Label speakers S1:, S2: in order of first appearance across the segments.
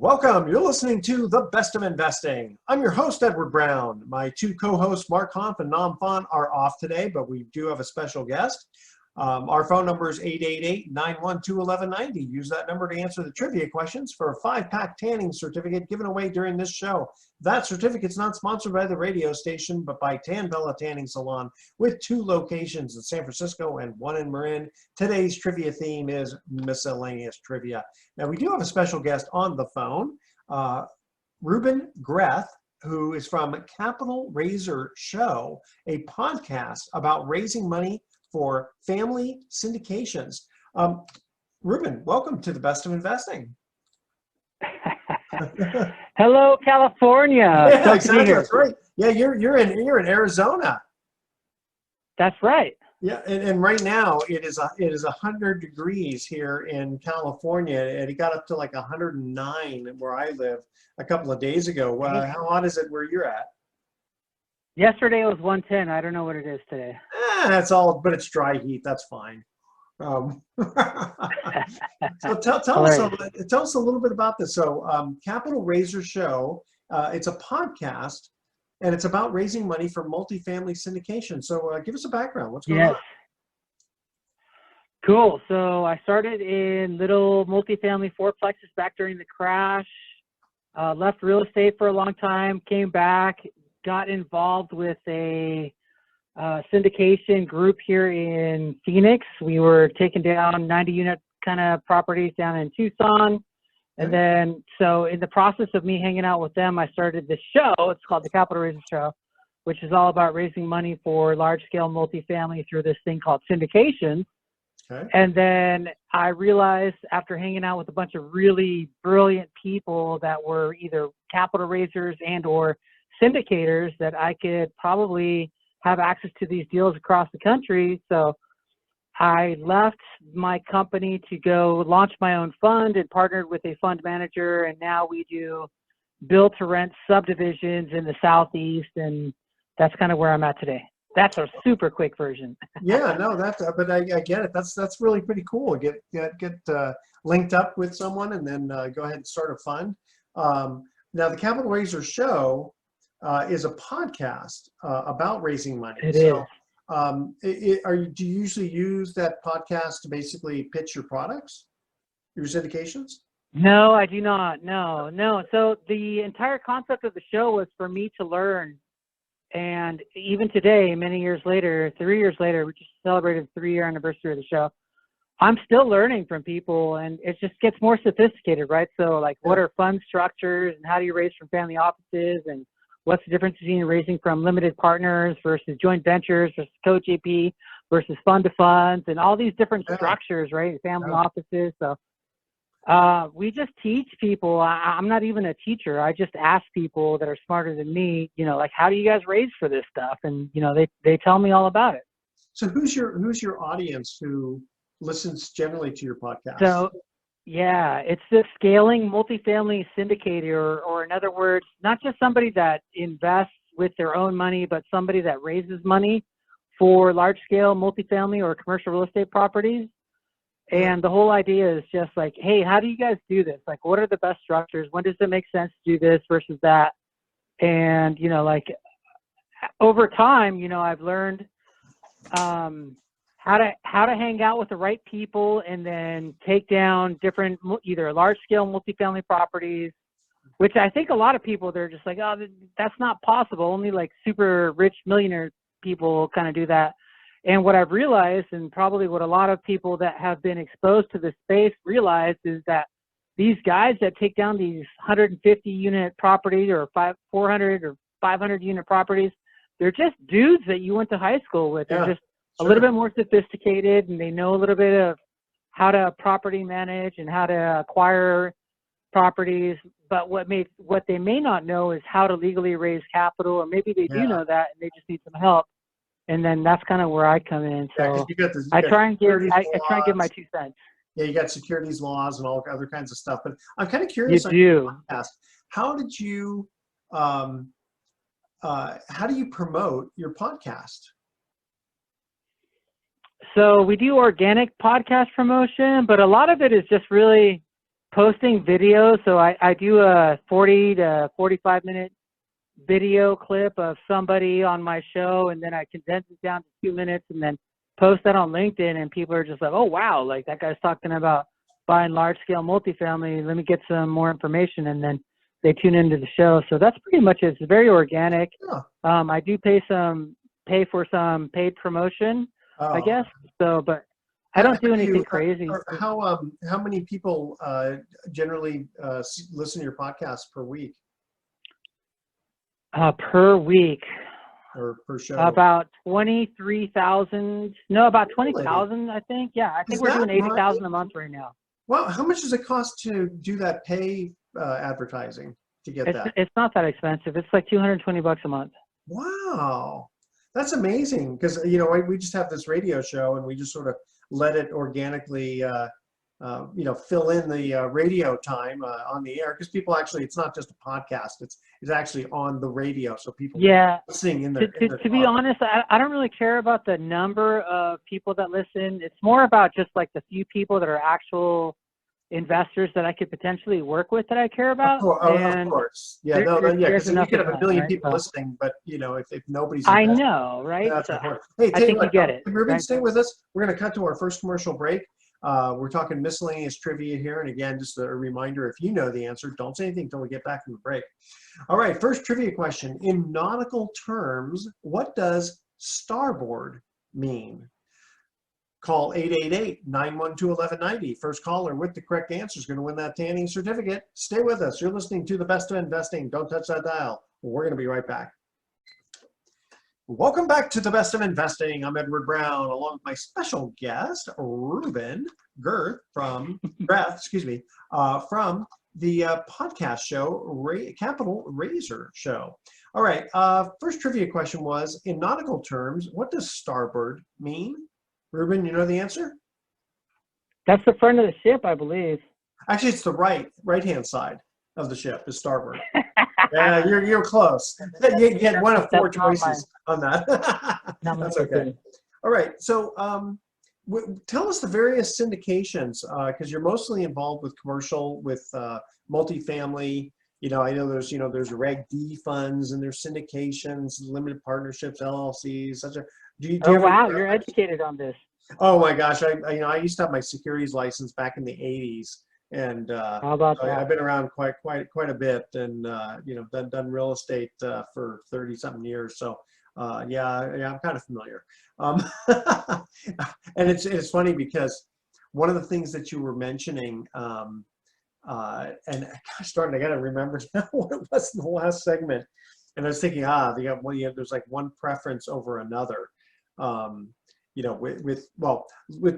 S1: Welcome. You're listening to The Best of Investing. I'm your host, Edward Brown. My two co-hosts, Mark Hanf and Nam Phan, are off today, but we do have a special guest. Our phone number is 888-912-1190. Use that number to answer the trivia questions for a 5-pack tanning certificate given away during this show. That certificate's not sponsored by the radio station, but by Tan Bella Tanning Salon, with 2 locations in San Francisco and 1 in Marin. Today's trivia theme is miscellaneous trivia. Now, we do have a special guest on the phone, Ruben Greth, who is from Capital Raiser Show, a podcast about raising money for family syndications. Ruben, welcome to The Best of Investing.
S2: Hello, California.
S1: Yeah, exactly. That's right. Yeah, you're in Arizona.
S2: That's right.
S1: Yeah, and right now it is 100 degrees here in California, and it got up to like 109 where I live a couple of days ago. How hot is it where you're at?
S2: Yesterday it was 110. I don't know what it is today.
S1: That's all, but it's dry heat. That's fine. So tell us a little bit about this. So Capital Raiser Show, it's a podcast, and it's about raising money for multifamily syndication. So give us a background. What's going on?
S2: Cool. So I started in little multifamily fourplexes back during the crash. Left real estate for a long time, came back, got involved with a syndication group here in Phoenix. We were taking down 90-unit kind of properties down in Tucson. And then, so in the process of me hanging out with them, I started this show. It's called the Capital Raiser Show, which is all about raising money for large-scale multifamily through this thing called syndication. Okay. And then I realized after hanging out with a bunch of really brilliant people that were either capital raisers and or syndicators that I could probably have access to these deals across the country. So I left my company to go launch my own fund and partnered with a fund manager. And now we do build to rent subdivisions in the Southeast. And that's kind of where I'm at today. That's a super quick version.
S1: Yeah, no, but I get it. That's really pretty cool. Get linked up with someone and then go ahead and start a fund. Now the Capital Raiser Show is a podcast about raising money.
S2: It is.
S1: Do you usually use that podcast to basically pitch your products, your syndications?
S2: No, I do not. No. So the entire concept of the show was for me to learn. And even today, many years later, 3 years later, we just celebrated the 3-year anniversary of the show. I'm still learning from people, and it just gets more sophisticated, right? So like, what are fund structures and how do you raise from family offices, and what's the difference between raising from limited partners versus joint ventures versus co-GP versus fund to funds, and all these different structures, right? Family offices. So we just teach people. I'm not even a teacher. I just ask people that are smarter than me, like, how do you guys raise for this stuff? And, they tell me all about it.
S1: So who's your audience who listens generally to your podcast?
S2: So, yeah, it's the scaling multifamily syndicator, or in other words, not just somebody that invests with their own money, but somebody that raises money for large scale multifamily or commercial real estate properties. And the whole idea is just like, hey, how do you guys do this? Like, what are the best structures? When does it make sense to do this versus that? And, like, over time, I've learned how to hang out with the right people and then take down different, either large scale multifamily properties, which I think a lot of people, they're just like, oh, that's not possible. Only like super rich millionaire people kind of do that. And what I've realized, and probably what a lot of people that have been exposed to this space realize, is that these guys that take down these 150 unit properties or 400 or 500 unit properties, they're just dudes that you went to high school with. They're just a little bit more sophisticated, and they know a little bit of how to property manage and how to acquire properties. But what they may not know is how to legally raise capital, or maybe they do know that and they just need some help. And then that's kind of where I come in. So I try and give my 2 cents.
S1: Yeah, you got securities laws and all other kinds of stuff. But I'm kind of curious. How did you how do you promote your podcast?
S2: So we do organic podcast promotion, but a lot of it is just really posting videos. So I do a 40 to 45 minute video clip of somebody on my show, and then I condense it down to 2 minutes and then post that on LinkedIn, and people are just like, oh wow, like that guy's talking about buying large scale multifamily, let me get some more information, and then they tune into the show. So that's pretty much it. It's very organic.
S1: Yeah.
S2: I do pay for some paid promotion, I guess. So, but I don't do anything crazy.
S1: How many people generally listen to your podcast per week?
S2: Per week.
S1: Or per show?
S2: About 23,000. No, about 20,000, I think. Yeah, I think we're doing 80,000 a month right now.
S1: Well, how much does it cost to do that pay advertising to get that?
S2: It's not that expensive. It's like $220 a month.
S1: Wow, that's amazing. Because we just have this radio show, and we just sort of let it organically, fill in the radio time on the air. Because people actually, it's not just a podcast; it's actually on the radio, so people listening in their.
S2: To be honest, I don't really care about the number of people that listen. It's more about just like the few people that are actual investors that I could potentially work with that I care about.
S1: Of course. Yeah, because you could have a million people listening, but if nobody's invested,
S2: I know, right?
S1: That's
S2: so,
S1: hey,
S2: I think you get it.
S1: Ruben, stay with us. We're going to cut to our first commercial break. We're talking miscellaneous trivia here, and again, just a reminder, if you know the answer, don't say anything until we get back from the break. All right, first trivia question. In nautical terms, what does starboard mean? Call 888-912-1190. First caller with the correct answer is going to win that tanning certificate. Stay with us. You're listening to The Best of Investing. Don't touch that dial. We're going to be right back. Welcome back to The Best of Investing. I'm Edward Brown, along with my special guest, Ruben Greth from the podcast show, Capital Raiser Show. All right, first trivia question was, in nautical terms, what does starboard mean? Ruben, you know the answer?
S2: That's the front of the ship, I believe.
S1: Actually, it's the right-hand side of the ship is starboard. Yeah, you're close. You had one of four choices on that. That's okay. All right. So tell us the various syndications, because you're mostly involved with commercial, with multifamily. I know there's Reg D funds, and there's syndications, limited partnerships, LLCs, such a.
S2: Wow, you're educated on this.
S1: Oh my gosh, I used to have my securities license back in the 80s. And
S2: how about that?
S1: I've been around quite a bit, and done real estate for 30-something years. So yeah, I'm kind of familiar. And it's funny because one of the things that you were mentioning, and gosh darn, I got to remember now what it was in the last segment. And I was thinking, there's like one preference over another. With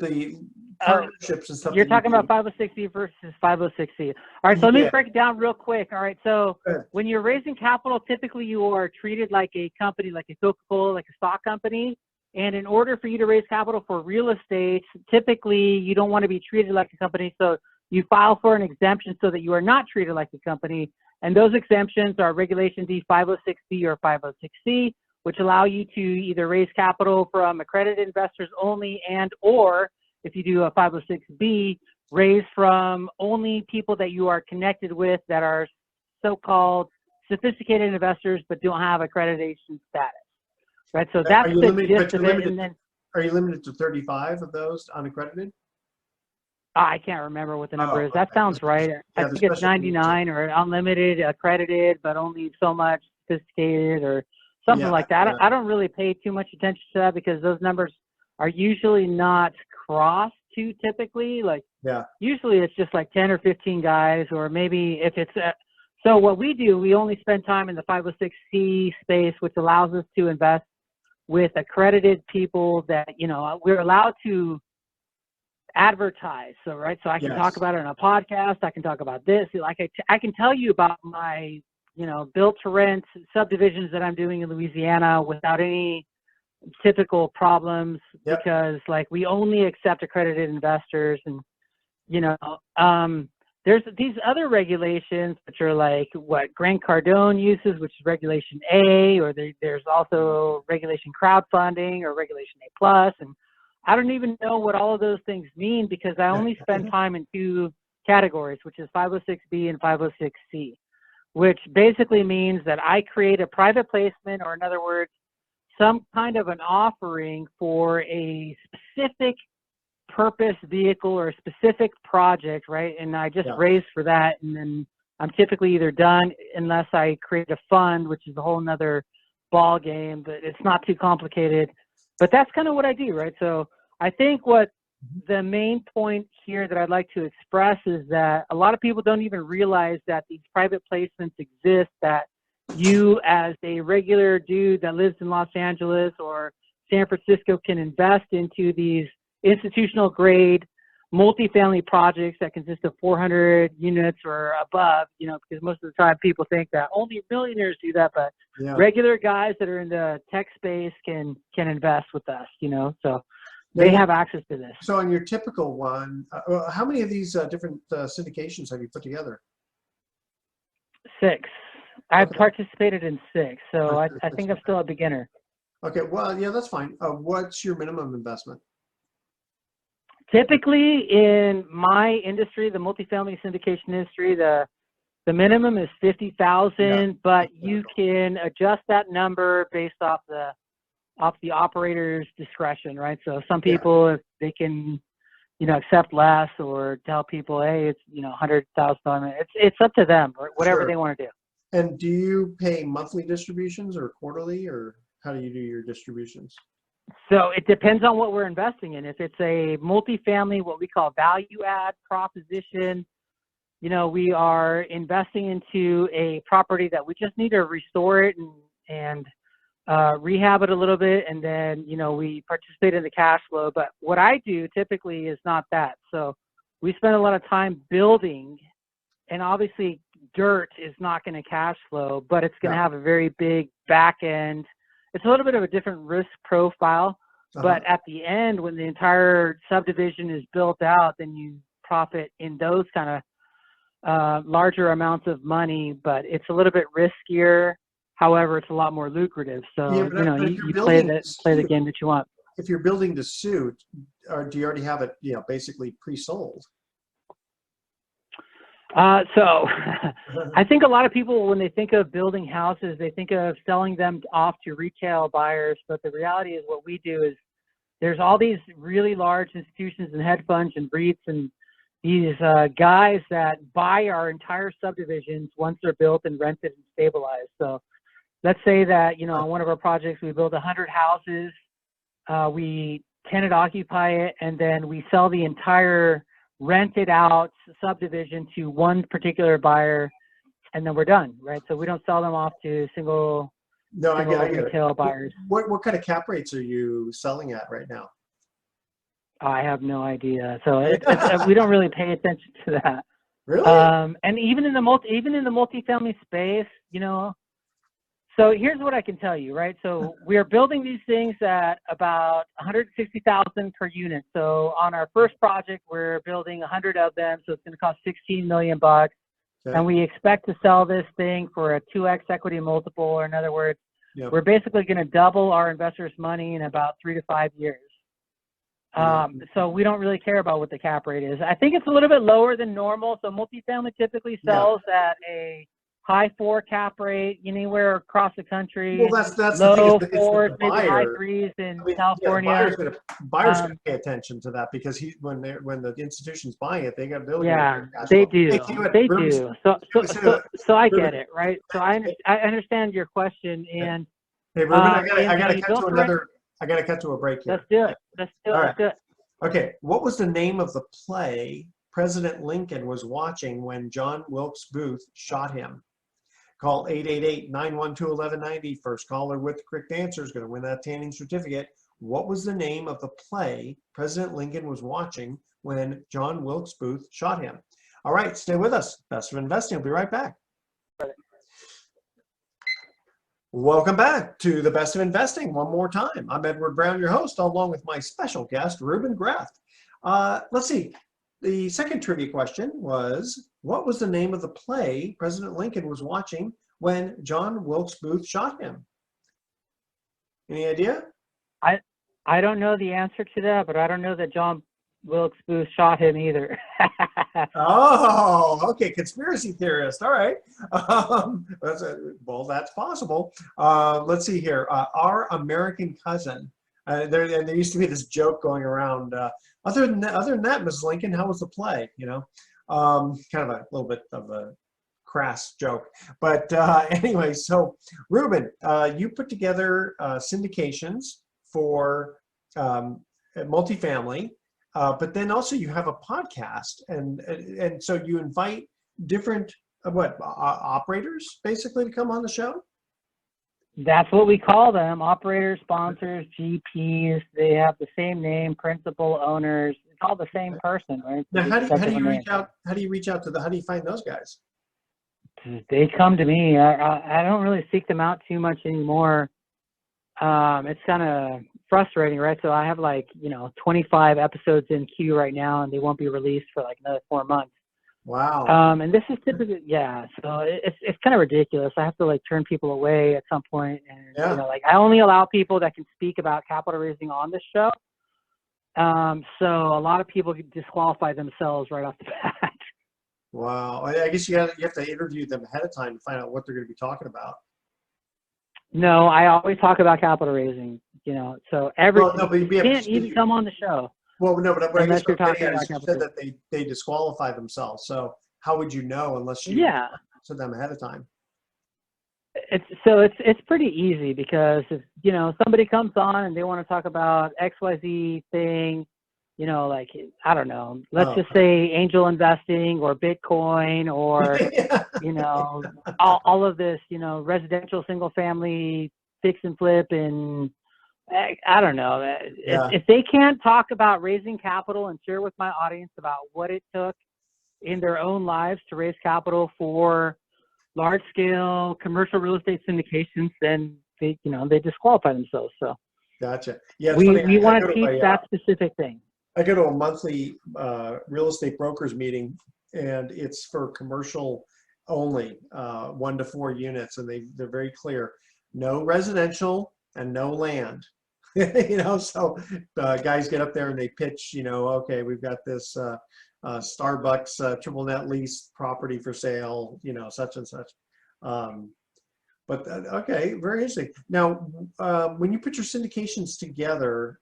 S1: the partnerships and stuff.
S2: You're talking about 506C versus 506C. All right, so let me break it down real quick. All right, so when you're raising capital, typically you are treated like a company, like a Coca-Cola, like a stock company. And in order for you to raise capital for real estate, typically you don't want to be treated like a company. So you file for an exemption so that you are not treated like a company. And those exemptions are Regulation D 506B or 506C, which allow you to either raise capital from accredited investors only, or if you do a 506B, raise from only people that you are connected with that are so-called sophisticated investors but don't have accreditation status. Right, so that's the gist of it. And then,
S1: are you limited to 35 of those unaccredited?
S2: I can't remember what the number is. That sounds right. I think it's 99 or unlimited, accredited, but only so much sophisticated or something like that. I don't really pay too much attention to that because those numbers are usually not crossed too typically. Usually it's just like 10 or 15 guys, or maybe if it's so what we do, we only spend time in the 506C space, which allows us to invest with accredited people that, we're allowed to advertise. So, right. So I can talk about it on a podcast. I can talk about this. Like I can tell you about my, built to rent subdivisions that I'm doing in Louisiana without any typical problems because we only accept accredited investors. And, there's these other regulations, which are like what Grant Cardone uses, which is Regulation A, or there's also Regulation Crowdfunding or Regulation A+. And I don't even know what all of those things mean because I only spend time in two categories, which is 506B and 506C, which basically means that I create a private placement, or in other words, some kind of an offering for a specific purpose vehicle or a specific project, right? And I just raise for that, and then I'm typically either done unless I create a fund, which is a whole nother ball game, but it's not too complicated. But that's kind of what I do, right? So I think what the main point here that I'd like to express is that a lot of people don't even realize that these private placements exist, that you as a regular dude that lives in Los Angeles or San Francisco can invest into these institutional grade multifamily projects that consist of 400 units or above, you know, because most of the time people think that only millionaires do that, but regular guys that are in the tech space can invest with us, you know, so they have access to this.
S1: So on your typical one, how many of these different syndications have you put together?
S2: 6. I've participated in 6, so I think I'm still a beginner.
S1: Okay, well, yeah, that's fine. What's your minimum investment?
S2: Typically in my industry, the multifamily syndication industry, the minimum is 50,000, but you can adjust that number based off the operator's discretion, right? So some people, if they can, you know, accept less, or tell people, hey, it's, you know, $100,000. It's up to them, or whatever they want to do.
S1: And do you pay monthly distributions or quarterly, or how do you do your distributions?
S2: So it depends on what we're investing in. If it's a multifamily, what we call value add proposition, you know, we are investing into a property that we just need to restore it and rehab it a little bit, and then, you know, we participate in the cash flow. But what I do typically is not that. So we spend a lot of time building, and obviously dirt is not going to cash flow, but it's going to have a very big back end. It's a little bit of a different risk profile, but at the end, when the entire subdivision is built out, then you profit in those kind of larger amounts of money, but it's a little bit riskier. However, it's a lot more lucrative. So, you know, you play the game that you want.
S1: If you're building to suit, or do you already have it, you know, basically pre-sold?
S2: So I think a lot of people, when they think of building houses, they think of selling them off to retail buyers. But the reality is, what we do is there's all these really large institutions and hedge funds and REITs and these guys that buy our entire subdivisions once they're built and rented and stabilized. So let's say that, you know, on one of our projects, we build 100 houses, we tenant occupy it, and then we sell the entire rented out subdivision to one particular buyer, and then we're done, right? So we don't sell them off to single retail buyers.
S1: What kind of cap rates are you selling at right now?
S2: I have no idea. So we don't really pay attention to that.
S1: Really?
S2: And even in the multifamily space, you know. So here's what I can tell you, right? So we are building these things at about 160,000 per unit. So on our first project, we're building 100 of them, so it's going to cost $16 million. Okay. And we expect to sell this thing for a 2x equity multiple, or in other words, we're basically going to double our investors' money in about 3 to 5 years. So we don't really care about what the cap rate is. I think it's a little bit lower than normal. So multifamily typically sells at a high 4 cap rate anywhere across the country.
S1: Well, that's
S2: low
S1: the thing,
S2: 4s, maybe high 3s in California.
S1: Yeah, buyer's gonna pay attention to that, because when the institution's buying it, they got to build.
S2: Yeah, they do. They do. So I get it, right? So I understand your question. And
S1: hey, Ruben, I gotta cut to a break here.
S2: Let's do it. Let's do it.
S1: Okay, what was the name of the play President Lincoln was watching when John Wilkes Booth shot him? Call 888-912-1190. First caller with the correct answer is going to win that tanning certificate. What was the name of the play President Lincoln was watching when John Wilkes Booth shot him? All right, stay with us. Best of Investing. We'll be right back. Welcome back to the Best of Investing one more time. I'm Edward Brown, your host, along with my special guest, Ruben Greth. Let's see. The second trivia question was, what was the name of the play President Lincoln was watching when John Wilkes Booth shot him? Any idea?
S2: I don't know the answer to that, but I don't know that John Wilkes Booth shot him either.
S1: Oh, okay, conspiracy theorist. All right. Well, that's possible. Let's see here. Our American cousin. There used to be this joke going around. Other than that, Mrs. Lincoln, how was the play? Kind of a little bit of a crass joke. But anyway, so Ruben, you put together syndications for multifamily. But then also you have a podcast, and so you invite different operators basically to come on the show.
S2: That's what we call them: operators, sponsors, GPs. They have the same name, principal, owners. It's all the same person, right?
S1: Now, how do you reach out? How do you reach out to how do you find those guys?
S2: They come to me. I don't really seek them out too much anymore. It's kind of frustrating, right? So I have 25 episodes in queue right now, and they won't be released for another 4 months.
S1: Wow.
S2: And this is typically, so it's kind of ridiculous. I have to turn people away at some point, and I only allow people that can speak about capital raising on this show. So a lot of people disqualify themselves right off the bat.
S1: Wow. I guess you have to interview them ahead of time to find out what they're going to be talking about.
S2: No, I always talk about capital raising, so you can't even come on the show.
S1: Well, no, but I guess
S2: you're talking about
S1: you said that they disqualify themselves. So how would you know unless you said them ahead of time?
S2: It's pretty easy because if, somebody comes on and they want to talk about XYZ thing, I don't know, let's just say angel investing or Bitcoin or, all of this, residential single family fix and flip. And I don't know, if they can't talk about raising capital and share with my audience about what it took in their own lives to raise capital for large scale commercial real estate syndications, then they disqualify themselves. So
S1: gotcha. Yeah.
S2: We want to teach that specific thing.
S1: I go to a monthly real estate brokers meeting, and it's for commercial only, 1 to 4 units, and they're very clear: no residential and no land. So guys get up there and they pitch. Okay, we've got this Starbucks triple net lease property for sale. Such and such. But okay, very interesting. Now, when you put your syndications together,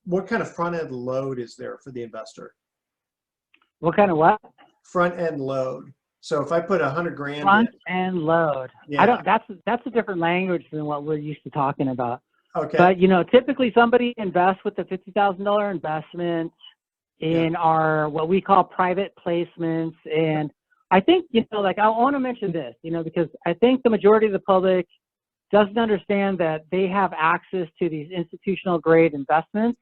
S1: what kind of front end load is there for the investor?
S2: What kind of what?
S1: Front end load. So if I put $100,000
S2: front end load, that's a different language than what we're used to talking about.
S1: Okay.
S2: But typically somebody invests with a $50,000 investment in our what we call private placements, and I think I want to mention this, because I think the majority of the public doesn't understand that they have access to these institutional grade investments.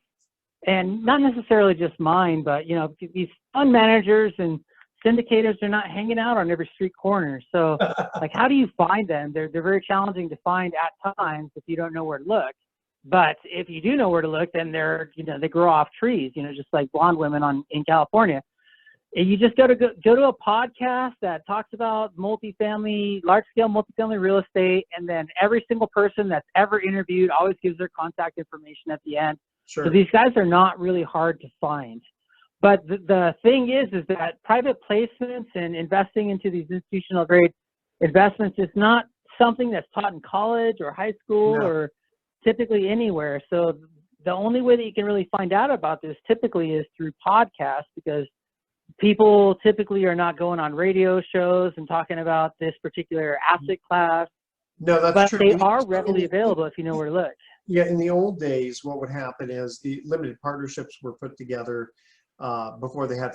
S2: And not necessarily just mine, but these fund managers and syndicators are not hanging out on every street corner. So how do you find them? They're very challenging to find at times if you don't know where to look. But if you do know where to look, then they grow off trees, just like blonde women in California. And you just go to a podcast that talks about large scale multifamily real estate, and then every single person that's ever interviewed always gives their contact information at the end.
S1: Sure.
S2: So these guys are not really hard to find. But the thing is that private placements and investing into these institutional grade investments is not something that's taught in college or high school or typically anywhere. So the only way that you can really find out about this typically is through podcasts, because people typically are not going on radio shows and talking about this particular asset class.
S1: No, that's true.
S2: But they are readily available if you know where to look.
S1: Yeah, in the old days, what would happen is the limited partnerships were put together before they had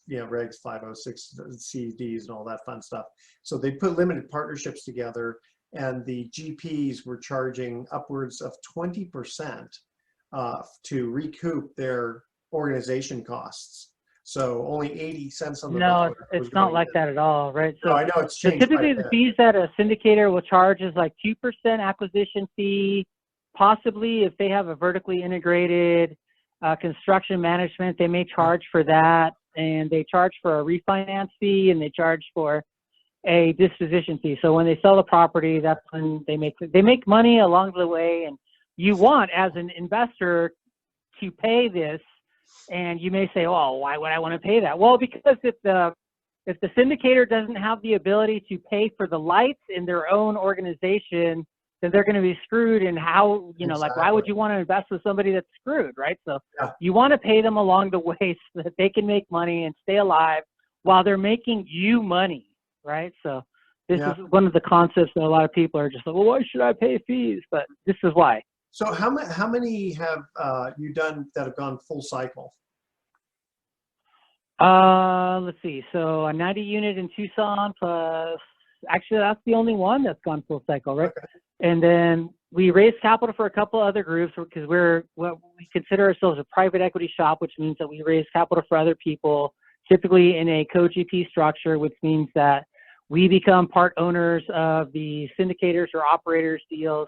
S1: regs 506 CDs and all that fun stuff. So they put limited partnerships together, and the GPs were charging upwards of 20% to recoup their organization costs. So only 80 cents on the dollar.
S2: No, it's not like that at all, right? So,
S1: I know it's changed.
S2: So typically the fees that a syndicator will charge is 2% acquisition fee. Possibly if they have a vertically integrated construction management, they may charge for that, and they charge for a refinance fee, and they charge for a disposition fee. So when they sell the property, that's when they make money along the way. And you want, as an investor, to pay this And you may say, oh, why would I want to pay that? Well, because if the syndicator doesn't have the ability to pay for the lights in their own organization, then they're going to be screwed. And how, like, why would you want to invest with somebody that's screwed, right? So you want to pay them along the way so that they can make money and stay alive while they're making you money, right? So this is one of the concepts that a lot of people are just like, well, why should I pay fees? But this is why.
S1: So how many have you done that have gone full cycle?
S2: Let's see. So a 90 unit in Tucson plus, actually that's the only one that's gone full cycle, right? Okay. And then we raised capital for a couple other groups because we consider ourselves a private equity shop, which means that we raise capital for other people, typically in a co-GP structure, which means that we become part owners of the syndicators or operators deals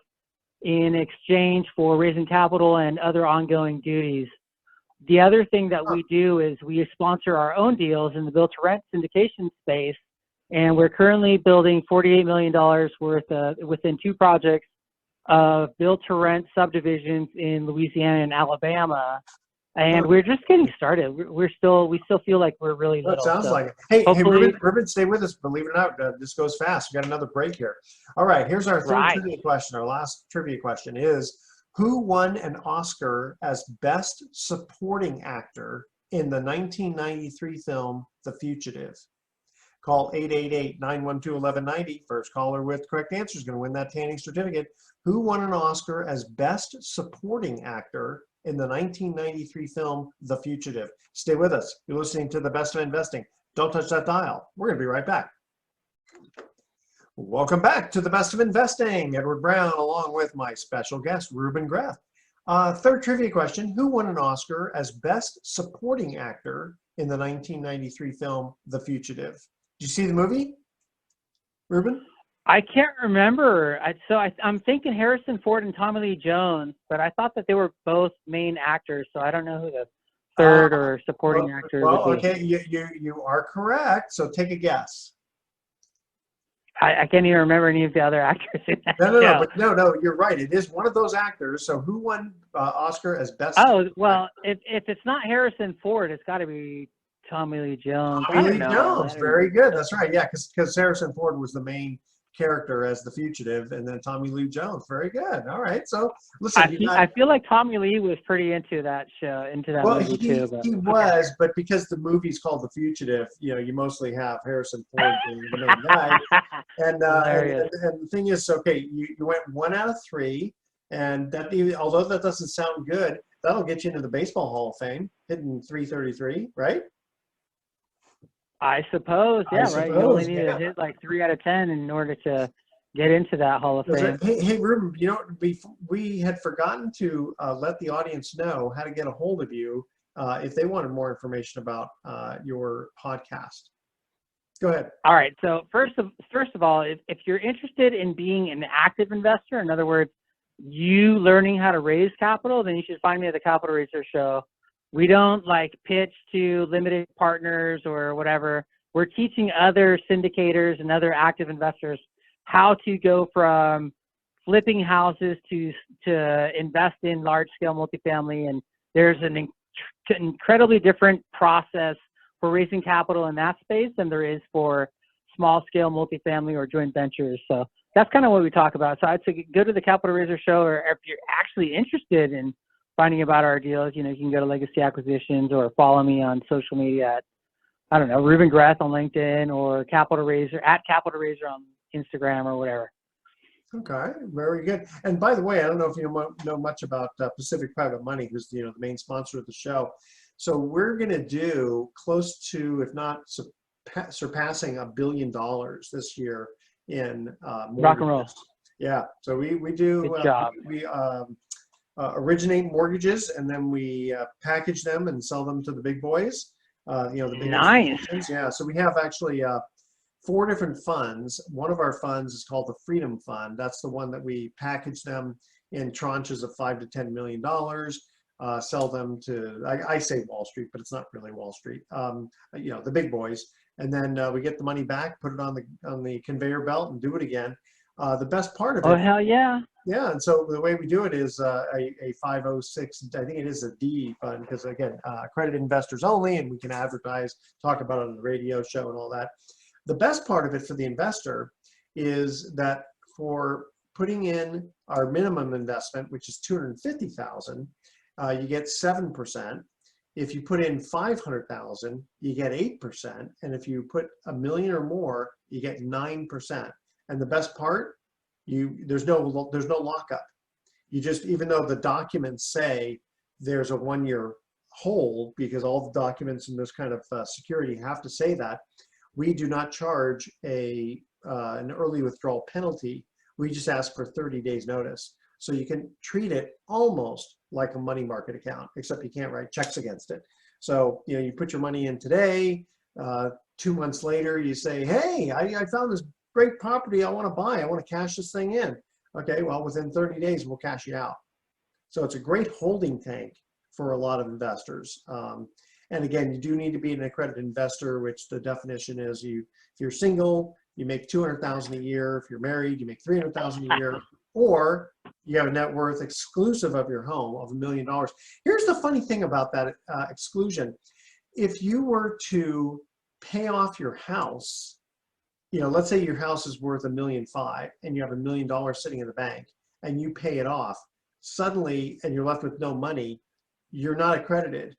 S2: in exchange for raising capital and other ongoing duties. The other thing that we do is we sponsor our own deals in the build-to-rent syndication space, and we're currently building $48 million worth within 2 projects of build-to-rent subdivisions in Louisiana and Alabama. And we're just getting started. We still feel like we're really little.
S1: It sounds like it. Hey, Ruben, stay with us. Believe it or not, this goes fast. We got another break here. All right, here's our third trivia question. Our last trivia question is, who won an Oscar as Best Supporting Actor in the 1993 film The Fugitive? Call 888-912-1190. First caller with correct answer is going to win that tanning certificate. Who won an Oscar as Best Supporting Actor in the 1993 film The Fugitive? Stay with us. You're listening to The Best of Investing. Don't touch that dial. We're going to be right back. Welcome back to The Best of Investing. Edward Brown along with my special guest, Ruben Greth. Third trivia question. Who won an Oscar as Best Supporting Actor in the 1993 film The Fugitive? Did you see the movie, Ruben?
S2: I can't remember. I'm thinking Harrison Ford and Tommy Lee Jones, but I thought that they were both main actors, so I don't know who the third or supporting actor would be.
S1: Okay, you are correct. So take a guess.
S2: I can't even remember any of the other actors in that
S1: No, you're right. It is one of those actors. So who won Oscar as Best?
S2: Oh, well, if it's not Harrison Ford, it's got to be Tommy Lee Jones.
S1: Tommy Lee Jones, very good. That's right. Yeah, because Harrison Ford was the main character as the fugitive, and then Tommy Lee Jones. Very good. All right. So listen,
S2: I feel like Tommy Lee was pretty into that show, movie too. But,
S1: he was, but because the movie's called The Fugitive, you mostly have Harrison Ford being the main guy. And the thing is, okay, you went 1 out of 3, and that, although that doesn't sound good, that'll get you into the Baseball Hall of Fame, hitting 333, right?
S2: I suppose, right. You only need to hit like 3 out of 10 in order to get into that Hall of Fame.
S1: Hey, Ruben, we had forgotten to let the audience know how to get a hold of you if they wanted more information about your podcast. Go ahead.
S2: All right. So first of all, if you're interested in being an active investor, in other words, you learning how to raise capital, then you should find me at the Capital Raiser Show. We don't pitch to limited partners or whatever. We're teaching other syndicators and other active investors how to go from flipping houses to invest in large scale multifamily. And there's an incredibly different process for raising capital in that space than there is for small scale multifamily or joint ventures. So that's kind of what we talk about. So I'd say go to the Capital Raiser Show, or if you're actually interested in finding about our deals, you can go to Legacy Acquisitions or follow me on social media at, I don't know, Ruben Greth on LinkedIn or Capital Raiser on Instagram or whatever.
S1: Okay, very good. And by the way, I don't know if you know much about Pacific Private Money, who's the main sponsor of the show. So we're going to do close to, if not surpassing, $1 billion this year in mortgages.
S2: Rock and roll.
S1: Yeah. So we do.
S2: Good job.
S1: We originate mortgages, and then we package them and sell them to the big boys. The big institutions. Yeah. So we have actually 4 different funds. One of our funds is called the Freedom Fund. That's the one that we package them in tranches of $5 to $10 million. Sell them to, I say Wall Street, but it's not really Wall Street. The big boys, and then we get the money back, put it on the conveyor belt, and do it again. The best part of it.
S2: Oh hell yeah!
S1: Yeah, and so the way we do it is a 506, I think it is a D fund, because again, accredited investors only, and we can advertise, talk about it on the radio show and all that. The best part of it for the investor is that for putting in our minimum investment, which is 250,000, you get 7%. If you put in 500,000, you get 8%, and if you put $1 million or more, you get 9%. And the best part, there's no lockup. You just, even though the documents say there's a 1-year hold, because all the documents in this kind of security have to say that, we do not charge an early withdrawal penalty. We just ask for 30 days notice. So you can treat it almost like a money market account, except you can't write checks against it. So, you put your money in today, 2 months later, you say, hey, I found this great property I want to buy. I want to cash this thing in. Okay, well, within 30 days, we'll cash it out. So it's a great holding tank for a lot of investors. And again, you do need to be an accredited investor, which the definition is if you're single, you make 200,000 a year. If you're married, you make 300,000 a year. Or you have a net worth exclusive of your home of $1 million. Here's the funny thing about that exclusion. If you were to pay off your house, let's say your house is worth $1.5 million and you have $1 million sitting in the bank and you pay it off, suddenly, and you're left with no money, you're not accredited.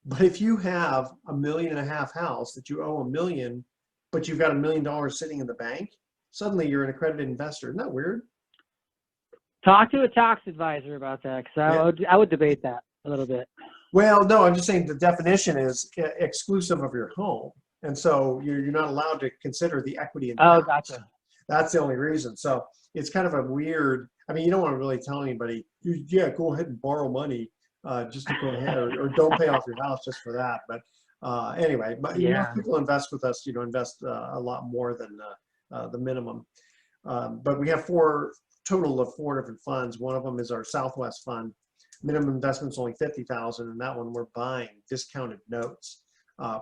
S1: But if you have $1.5 million house that you owe $1 million, but you've got $1 million sitting in the bank, suddenly you're an accredited investor. Isn't that weird?
S2: Talk to a tax advisor about that, because I would debate that a little bit.
S1: Well, no, I'm just saying the definition is exclusive of your home. And so you're not allowed to consider the equity in the house.
S2: Gotcha.
S1: That's the only reason. So it's kind of a weird, you don't want to really tell anybody, go ahead and borrow money just to go ahead, or don't pay off your house just for that. But anyway, but people invest with us, invest a lot more than the minimum. But we have total of 4 different funds. One of them is our Southwest fund. Minimum investment's only 50,000, and that one we're buying discounted notes,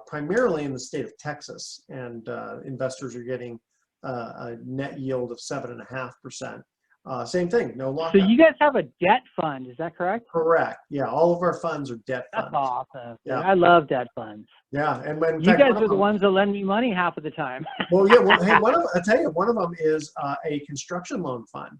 S1: primarily in the state of Texas, and investors are getting a net yield of 7.5%. Same thing, no lockup.
S2: So you guys have a debt fund, is that correct?
S1: Correct. Yeah, all of our funds are debt funds.
S2: That's awesome.
S1: Yeah,
S2: I love debt funds.
S1: Yeah, and when
S2: you guys are the ones that lend me money half of the time.
S1: Well, yeah. Well, hey, I tell you, one of them is a construction loan fund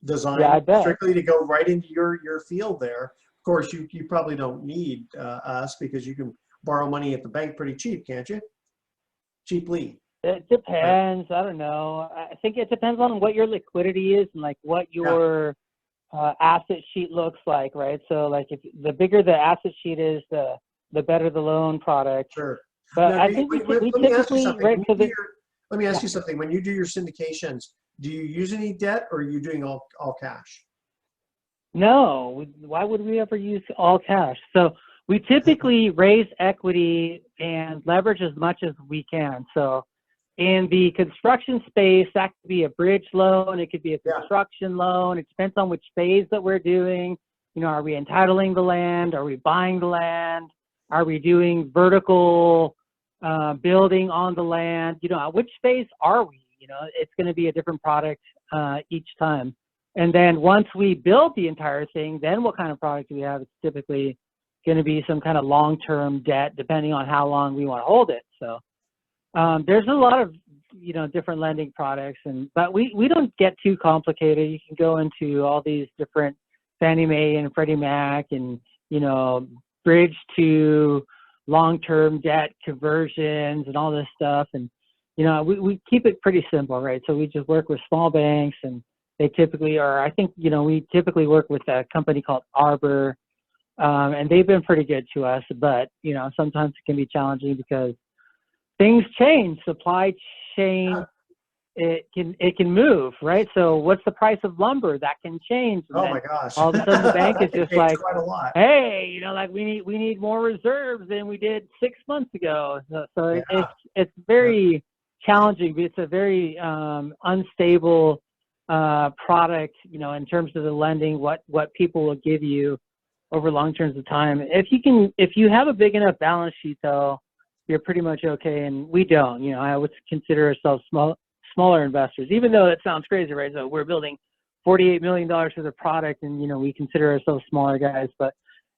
S1: designed strictly to go right into your field there. Of course, you probably don't need us, because you can borrow money at the bank pretty cheap, can't you? Cheaply.
S2: It depends. I don't know. I think it depends on what your liquidity is and like what your asset sheet looks like, right? So like if the bigger the asset sheet is, the better the loan product.
S1: Sure.
S2: But
S1: now,
S2: I think we typically
S1: let me ask you something. When you do your syndications, do you use any debt, or are you doing all cash?
S2: No. Why would we ever use all cash? So we typically raise equity and leverage as much as we can. So in the construction space, that could be a bridge loan. It could be a construction loan. It depends on which phase that we're doing. Are we entitling the land? Are we buying the land? Are we doing vertical building on the land? Which phase are we? It's going to be a different product each time. And then once we build the entire thing, then what kind of product do we have? It's typically going to be some kind of long-term debt, depending on how long we want to hold it. So there's a lot of different lending products, but we don't get too complicated. You can go into all these different Fannie Mae and Freddie Mac, and bridge to long-term debt conversions and all this stuff. And we keep it pretty simple, right? So we just work with small banks, and they typically are. I think we typically work with a company called Arbor, and they've been pretty good to us. But sometimes it can be challenging because things change. Supply chain, it can move, right? So what's the price of lumber? That can change.
S1: Oh my gosh!
S2: All of a sudden the bank is just like,
S1: quite a lot.
S2: Hey, we need more reserves than we did 6 months ago. So it's very challenging. It's a very unstable product, in terms of the lending, what people will give you over long terms of time. If you have a big enough balance sheet, though, you're pretty much okay. And we don't. I would consider ourselves smaller investors, even though it sounds crazy, right? So we're building $48 million worth of product, and, we consider ourselves smaller guys. But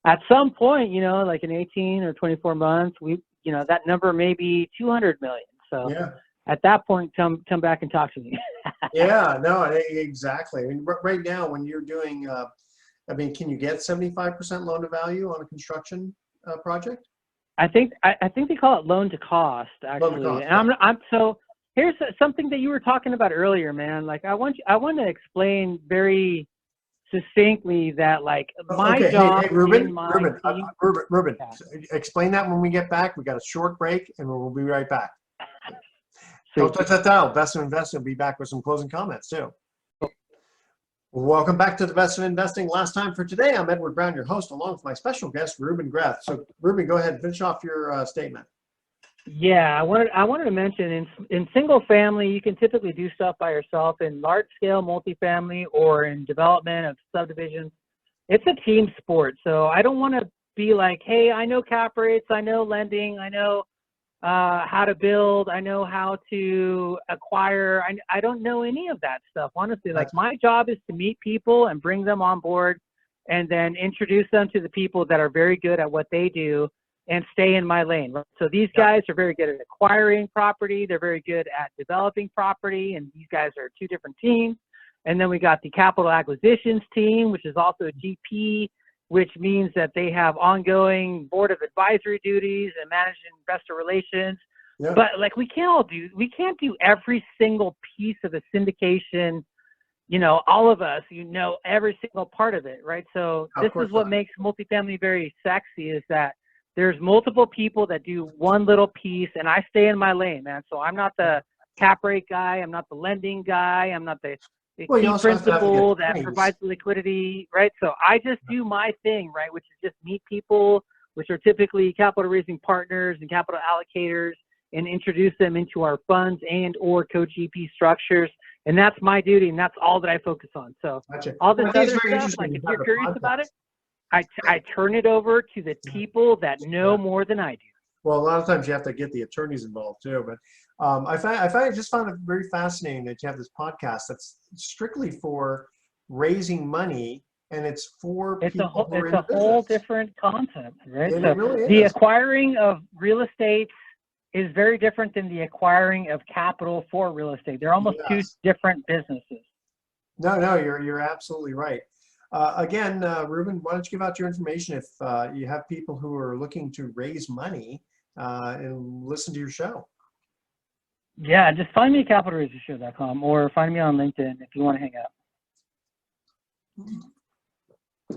S2: at some point, like in 18 or 24 months, that number may be 200 million. So
S1: Yeah.
S2: at that point, come back and talk to me.
S1: Yeah, no, exactly. I mean, right now when you're doing, can you get 75% loan to value on a construction project?
S2: I think they call it loan to cost, actually.
S1: Loan to cost,
S2: And
S1: yeah.
S2: so here's something that you were talking about earlier, man. Like I want to explain very succinctly that, like, my
S1: Okay,
S2: job
S1: hey, Ruben,
S2: in my team.
S1: Ruben,
S2: Yeah.
S1: explain that when we get back. We got a short break, and we'll be right back.
S2: Sweet.
S1: Don't touch that dial. Best of Investing will be back with some closing comments too. Welcome back to the Best of Investing. Last time for today, I'm Edward Brown, your host, along with my special guest, Ruben Greth. So, Ruben, go ahead and finish off your statement.
S2: Yeah, I wanted to mention in single family, you can typically do stuff by yourself. In large scale multifamily or in development of subdivisions, it's a team sport. So I don't want to be like, hey, I know cap rates, I know lending, I know how to build, I know how to acquire. I don't know any of that stuff, honestly. Like, my job is to meet people and bring them on board, and then introduce them to the people that are very good at what they do, and stay in my lane. So these guys are very good at acquiring property. They're very good at developing property. And these guys are two different teams. And then we got the capital acquisitions team, which is also a GP, which means that they have ongoing board of advisory duties and managing investor relations. Yeah. But like, we can't do every single piece of a syndication, all of us, every single part of it. Right. So this is what makes multifamily very sexy, is that there's multiple people that do one little piece, and I stay in my lane, man. So I'm not the cap rate guy. I'm not the lending guy. I'm not the key principal that provides the liquidity, right? So I just do my thing, right, which is just meet people, which are typically capital raising partners and capital allocators, and introduce them into our funds and or co-GP structures. And that's my duty, and that's all that I focus on. So all this other stuff, like, if you're curious about it, I turn it over to the people that know more than I do.
S1: Well, a lot of times you have to get the attorneys involved too. But I just found it very fascinating that you have this podcast that's strictly for raising money, and it's for people who are in the business.
S2: It's a whole different concept, right?
S1: It
S2: so
S1: really is.
S2: The acquiring of real estate is very different than the acquiring of capital for real estate. They're almost two different businesses.
S1: No, you're absolutely right. Again, Ruben, why don't you give out your information if you have people who are looking to raise money and listen to your show?
S2: Yeah, just find me at capitalraisershow.com or find me on LinkedIn if you want to hang out.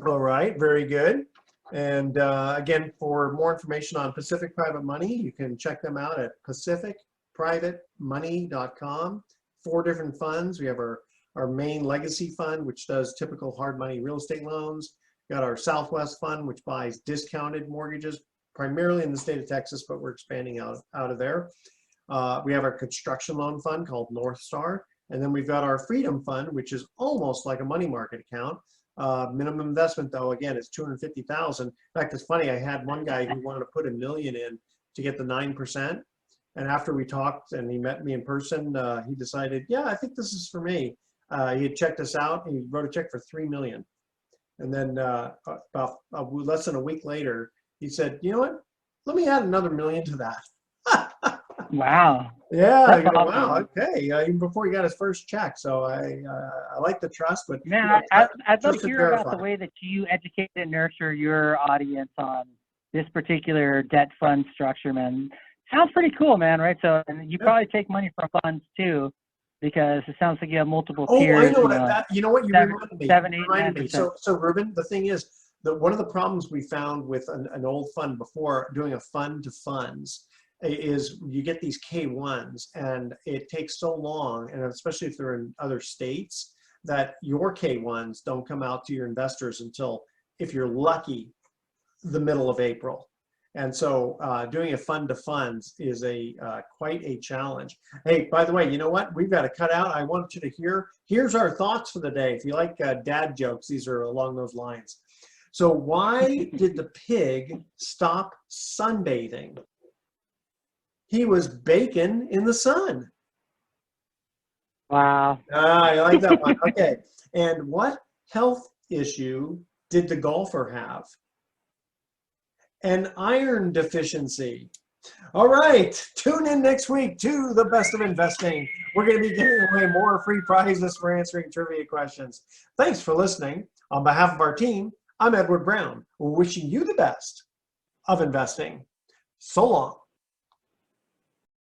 S1: All right, very good. And again, for more information on Pacific Private Money, you can check them out at pacificprivatemoney.com. 4 different funds. We have our main legacy fund, which does typical hard money real estate loans. We got our Southwest fund, which buys discounted mortgages, primarily in the state of Texas, but we're expanding out of there. We have our construction loan fund called North Star. And then we've got our Freedom Fund, which is almost like a money market account. Minimum investment, though, again, is $250,000. In fact, it's funny, I had one guy who wanted to put $1 million in to get the 9%. And after we talked and he met me in person, he decided, yeah, I think this is for me. He had checked us out, and he wrote a check for $3 million. And then about less than a week later, he said, you know what? Let me add another $1 million to that.
S2: Wow.
S1: Yeah. I go,
S2: awesome.
S1: Wow. Okay. Even before he got his first check. So I like the trust, but
S2: man, I'd love to hear about the way that you educate and nurture your audience on this particular debt fund structure, man. Sounds pretty cool, man. Right. So, and you probably take money from funds too, because it sounds like you have multiple tiers.
S1: Oh, I know that. You know what? You reminded me.
S2: 7, 8, 9%.
S1: So Ruben, the thing is that one of the problems we found with an old fund before doing a fund to funds is you get these K1s, and it takes so long, and especially if they're in other states, that your K1s don't come out to your investors until, if you're lucky, the middle of April. And so doing a fund to funds is quite a challenge. Hey, by the way, you know what? We've got to cut out. I want you to here's our thoughts for the day. If you like dad jokes, these are along those lines. So why did the pig stop sunbathing? He was baking in the sun.
S2: Wow.
S1: Ah, I like that one. Okay. And what health issue did the golfer have? An iron deficiency. All right. Tune in next week to The Best of Investing. We're going to be giving away more free prizes for answering trivia questions. Thanks for listening. On behalf of our team, I'm Edward Brown, wishing you the best of investing. So long.